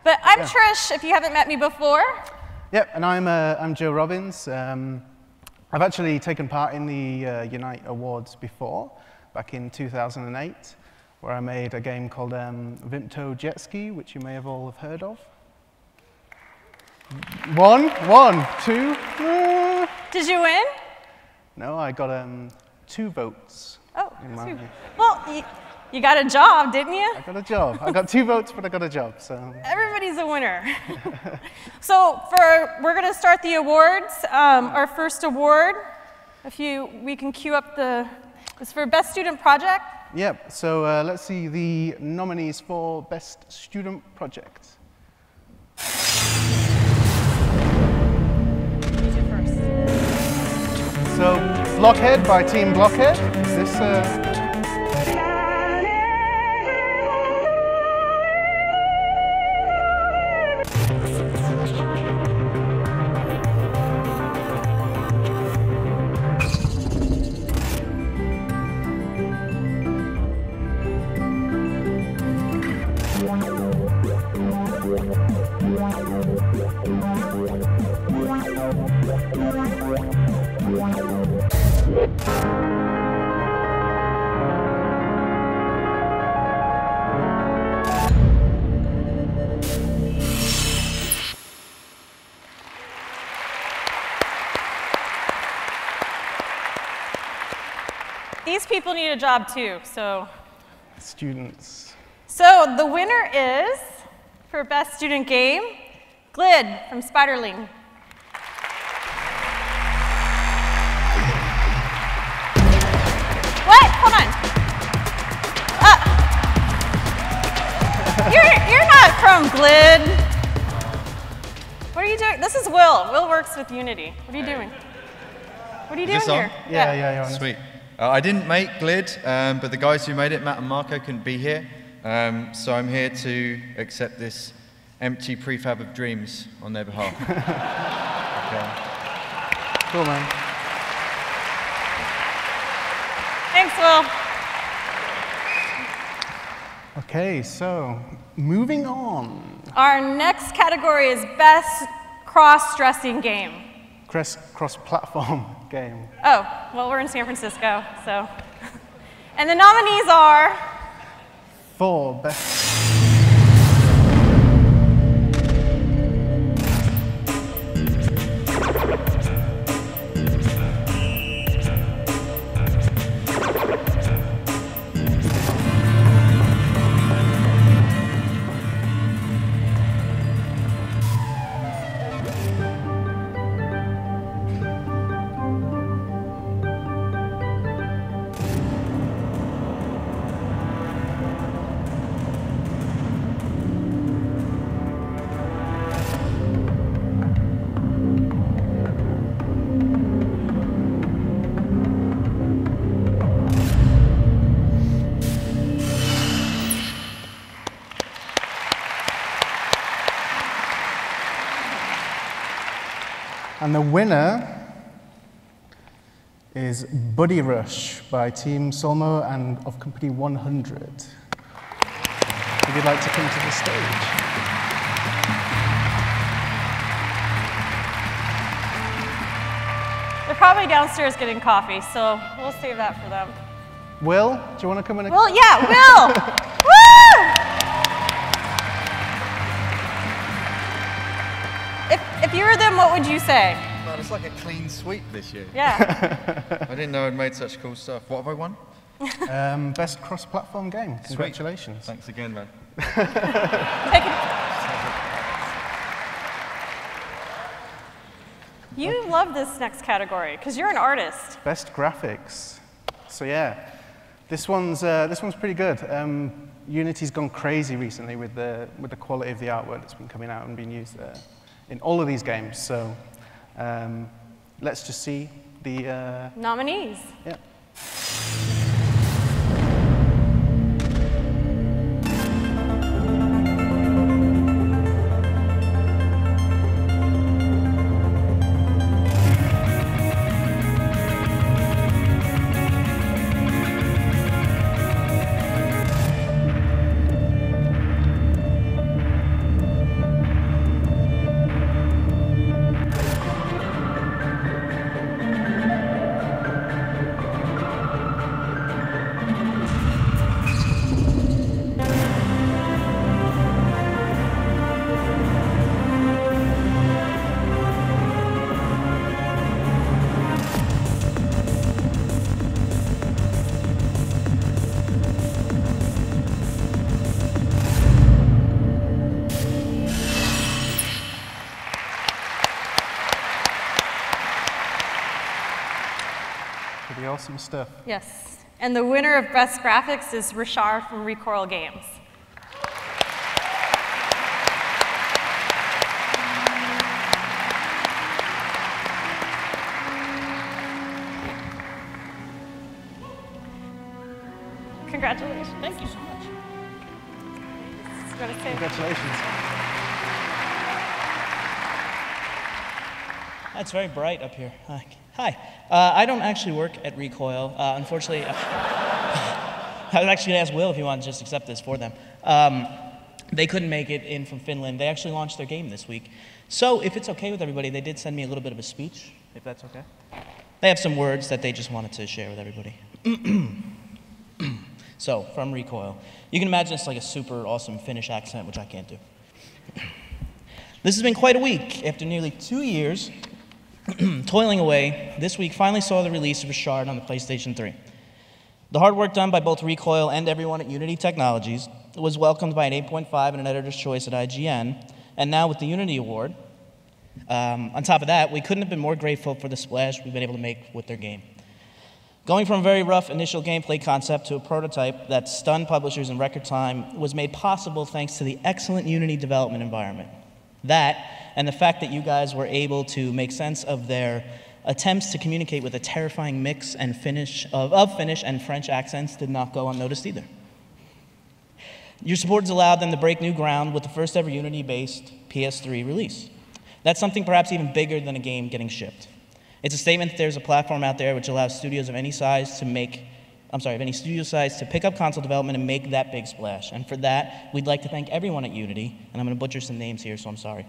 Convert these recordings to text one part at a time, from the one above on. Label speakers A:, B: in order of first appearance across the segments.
A: But I'm Trish, if you haven't met me before.
B: Yep, and I'm Joe Robbins. I've actually taken part in the Unite Awards before, back in 2008, where I made a game called Vimto Jet Ski, which you may have all have heard of. One, two.
A: Did you win?
B: No, I got 2 votes.
A: Oh, 2. Well, you got a job, didn't you?
B: I got a job. I got 2 votes, but I got a job. So
A: everybody's a winner. So we're going to start the awards. Our first award, we can queue up it's for Best Student Project.
B: Yep. So let's see the nominees for Best Student Project. So, Blockhead by Team Blockhead. Is this
A: These people need a job too, so.
B: Students.
A: So the winner is, for Best Student Game, Glid from Spiderling. What? Hold on. You're not from Glid. What are you doing? This is Will. Will works with Unity. What are you doing? What are you doing here?
B: Yeah, you're on.
C: Sweet. I didn't make Glid, but the guys who made it, Matt and Marco, couldn't be here. So I'm here to accept this empty prefab of dreams on their behalf.
B: Okay. Cool, man.
A: Thanks, Will.
B: Okay, so moving on.
A: Our next category is Best Cross-Dressing Game.
B: Cross-platform game.
A: Oh, well, we're in San Francisco, so. And the nominees are?
B: For Best. And the winner is Buddy Rush by Team Solmo and of Company 100. Would you like to come to the stage?
A: They're probably downstairs getting coffee, so we'll save that for them.
B: Will, do you want to come in?
A: Will, yeah, Will! Woo! If you were them, what would you say?
C: Man, it's like a clean sweep this year.
A: Yeah.
C: I didn't know I'd made such cool stuff. What have I won?
B: Best cross-platform game. Congratulations.
C: Sweet. Thanks again, man.
A: You love this next category because you're an artist.
B: Best graphics. So yeah, this one's pretty good. Unity's gone crazy recently with the quality of the artwork that's been coming out and being used in all of these games. So let's just see the
A: nominees.
B: Yeah. awesome stuff.
A: Yes. And the winner of Best Graphics is Richard from Recoil Games. Congratulations.
D: Thank you so much.
B: Congratulations.
D: That's very bright up here. Hi. I don't actually work at Recoil. Unfortunately, I was actually going to ask Will if he wanted to just accept this for them. They couldn't make it in from Finland. They actually launched their game this week. So if it's okay with everybody, they did send me a little bit of a speech, if that's okay. They have some words that they just wanted to share with everybody. So, from Recoil. You can imagine it's like a super awesome Finnish accent, which I can't do. This has been quite a week. After nearly 2 years toiling away, this week finally saw the release of Richard on the PlayStation 3. The hard work done by both Recoil and everyone at Unity Technologies was welcomed by an 8.5 and an editor's choice at IGN, and now with the Unity Award. On top of that, we couldn't have been more grateful for the splash we've been able to make with their game. Going from a very rough initial gameplay concept to a prototype that stunned publishers in record time was made possible thanks to the excellent Unity development environment. That, and the fact that you guys were able to make sense of their attempts to communicate with a terrifying mix and Finnish and French accents did not go unnoticed either. Your support has allowed them to break new ground with the first ever Unity-based PS3 release. That's something perhaps even bigger than a game getting shipped. It's a statement that there's a platform out there which allows studios of any size to pick up console development and make that big splash. And for that, we'd like to thank everyone at Unity, and I'm going to butcher some names here, so I'm sorry.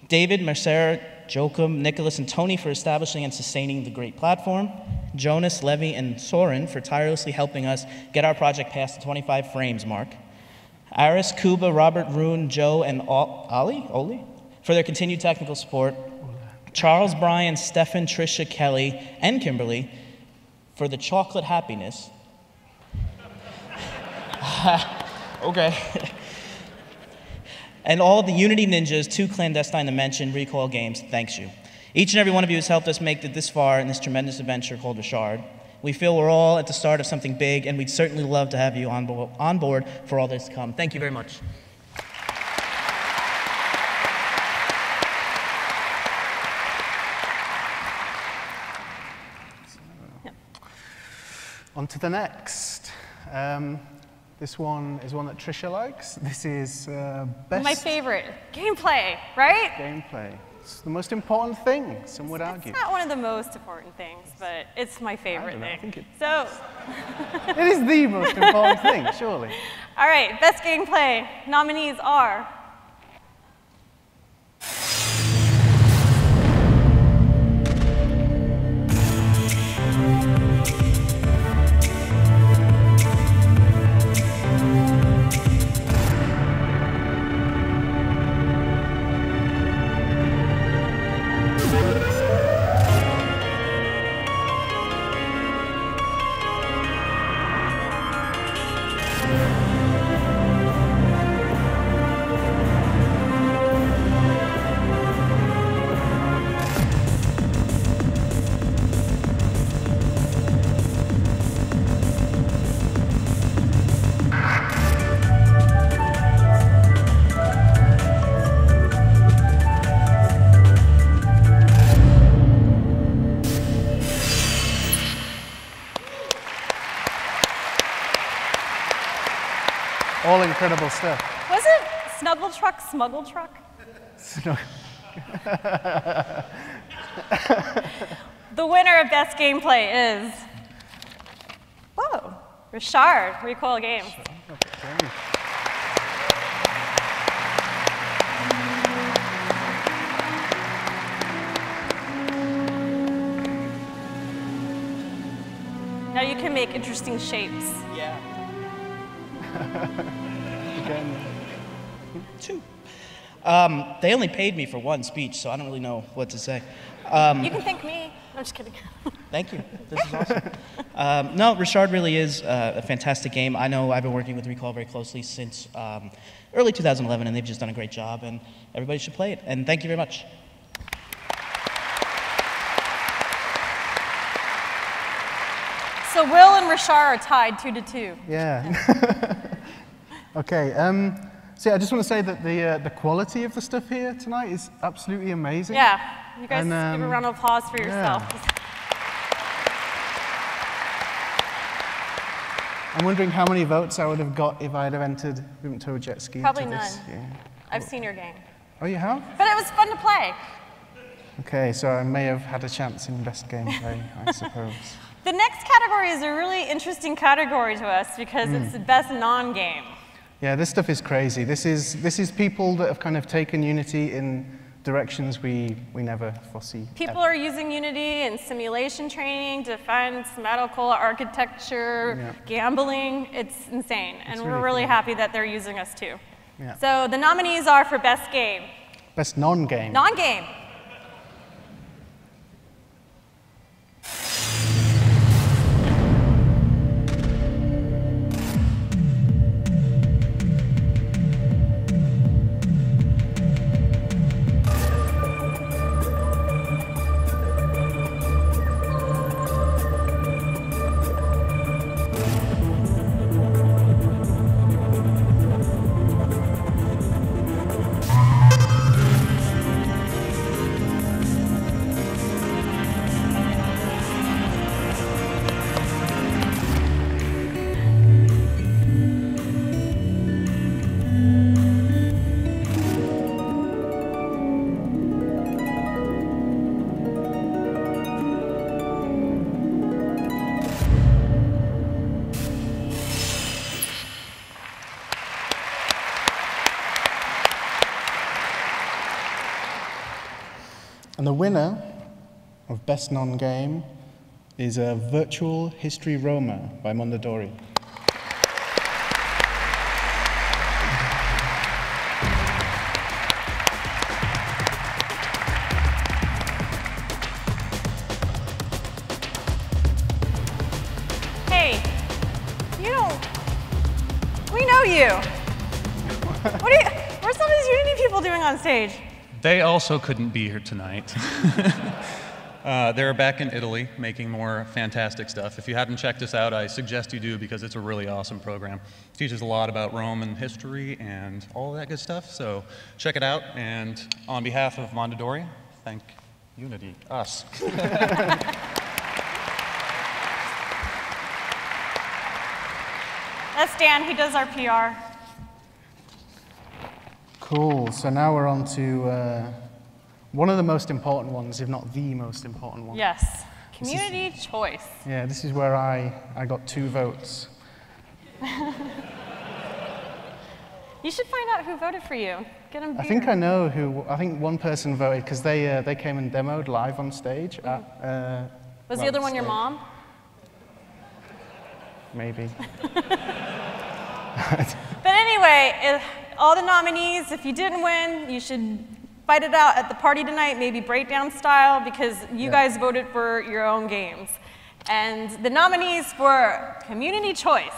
D: David, Mercer, Joachim, Nicholas, and Tony for establishing and sustaining the great platform. Jonas, Levy, and Soren for tirelessly helping us get our project past the 25 frames mark. Aris, Kuba, Robert, Rune, Joe, and Oli for their continued technical support. Charles, Brian, Stefan, Tricia, Kelly, and Kimberly for the chocolate happiness. Okay. And all the Unity ninjas, too clandestine to mention, Recoil Games, thanks you. Each and every one of you has helped us make it this far in this tremendous adventure called Richard. We feel we're all at the start of something big, and we'd certainly love to have you on board for all this to come. Thank you very much.
B: On to the next. This one is one that Tricia likes. This is best...
A: My favorite. Gameplay, right?
B: Gameplay. It's the most important thing, some would argue.
A: It's not one of the most important things, but it's my favorite thing.
B: I think it is the most important thing, surely.
A: All right, best gameplay. Nominees are...
B: All incredible stuff.
A: Was it Snuggle Truck, Smuggle Truck? The winner of best gameplay is... Whoa, Richard, Recoil Games. Now you can make interesting shapes.
D: Yeah.
B: Again.
D: Two. They only paid me for one speech, so I don't really know what to say.
A: You can thank me. I'm just kidding.
D: Thank you. This is awesome. No, Richard really is a fantastic game. I know I've been working with Recoil very closely since early 2011, and they've just done a great job, and everybody should play it. And thank you very much.
A: So Will and Rashar are tied 2-2.
B: Yeah. Okay. So yeah, I just want to say that the quality of the stuff here tonight is absolutely amazing.
A: Yeah, you guys
B: And,
A: give a round of applause for yourself.
B: I'm wondering how many votes I would have got if I'd have entered Movement Tour Jet Ski.
A: Probably
B: into this.
A: none.
B: Yeah.
A: I've seen your game.
B: Oh, you have?
A: But it was fun to play.
B: Okay, so I may have had a chance in best gameplay, I suppose.
A: The next category is a really interesting category to us because it's the best non-game.
B: Yeah, this stuff is crazy. This is people that have kind of taken Unity in directions we never foresee.
A: People are using Unity in simulation training, defense, medical, architecture, gambling. It's insane. And we're really happy that they're using us too.
B: Yeah.
A: So the nominees are for best game.
B: Best non-game.
A: Non-game.
B: And the winner of Best Non-Game is Virtual History Roma by Mondadori.
A: Hey, we know you. What's some of these Unity people doing on stage?
E: They also couldn't be here tonight. They're back in Italy making more fantastic stuff. If you haven't checked us out, I suggest you do because it's a really awesome program. It teaches a lot about Roman history and all of that good stuff, so check it out. And on behalf of Mondadori, thank Unity, us.
A: That's Dan, he does our PR.
B: Cool, so now we're on to one of the most important ones, if not the most important one.
A: Yes, community choice.
B: Yeah, this is where I got 2 votes.
A: You should find out who voted for you. Get them beer.
B: I think I know who, I think one person voted because they came and demoed live on stage.
A: Was the other one your mom?
B: Maybe.
A: But anyway, all the nominees, if you didn't win, you should fight it out at the party tonight, maybe breakdown style, because you guys voted for your own games. And the nominees for community choice.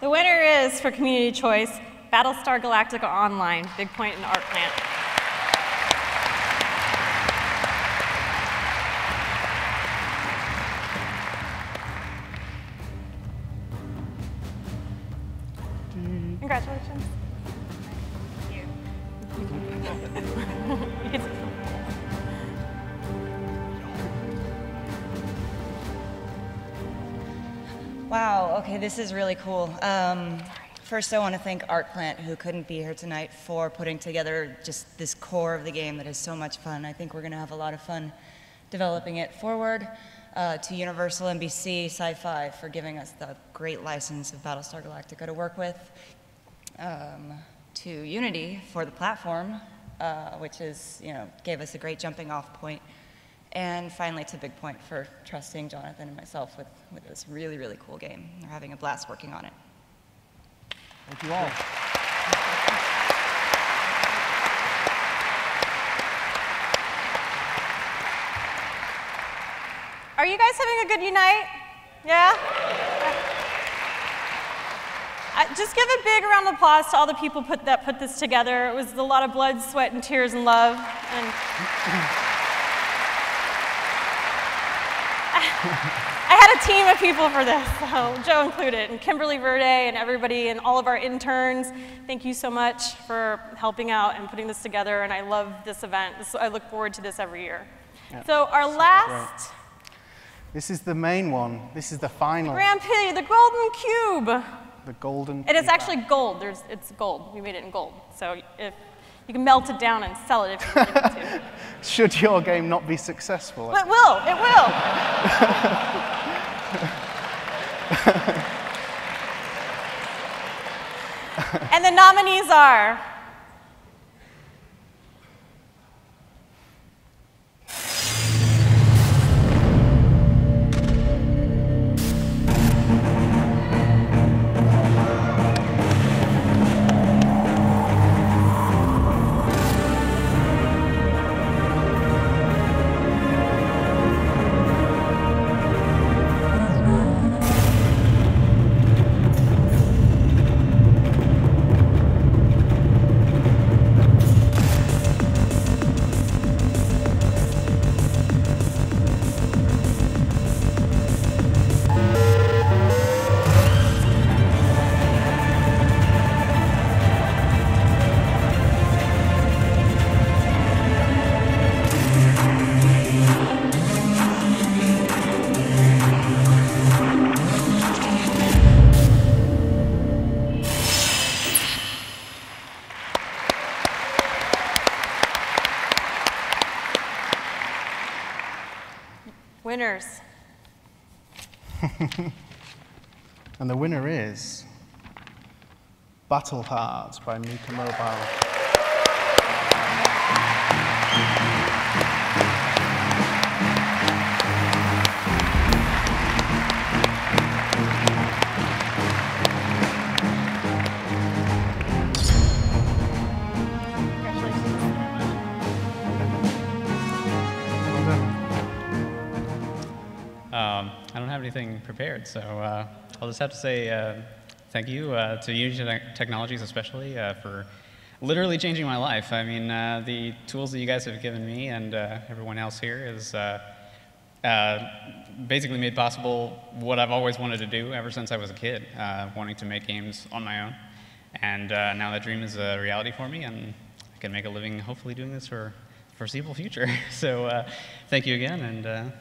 A: The winner is, for community choice, Battlestar Galactica Online, Big Point and Art Plant. Congratulations. Thank you.
F: Wow, okay, this is really cool. First, I want to thank Art Plant, who couldn't be here tonight, for putting together just this core of the game that is so much fun. I think we're going to have a lot of fun developing it forward. To Universal, NBC, Sci-Fi for giving us the great license of Battlestar Galactica to work with. To Unity for the platform, which is, gave us a great jumping off point. And finally to Big Point for trusting Jonathan and myself with this really, really cool game. We're having a blast working on it.
B: Thank you all.
A: Are you guys having a good unite? Yeah? Just give a big round of applause to all the people that put this together. It was a lot of blood, sweat, and tears and love. And I had a team of people for this, so Joe included, and Kimberly Verde and everybody and all of our interns. Thank you so much for helping out and putting this together, and I love this event. I look forward to this every year. Yeah, so our last...
B: Great. This is the main one. This is the final.
A: Grand Prix, the Golden Cube.
B: The golden.
A: And it's actually gold. It's gold. We made it in gold. So if you can melt it down and sell it if you really need to.
B: Should your game not be successful?
A: It will. It will. And the nominees are winners.
B: And the winner is Battle Hard by Mika Mobile.
G: I don't have anything prepared, so I'll just have to say thank you to Unity Technologies especially for literally changing my life. I mean, the tools that you guys have given me and everyone else here is basically made possible what I've always wanted to do ever since I was a kid, wanting to make games on my own. And now that dream is a reality for me, and I can make a living hopefully doing this for the foreseeable future. So thank you again, and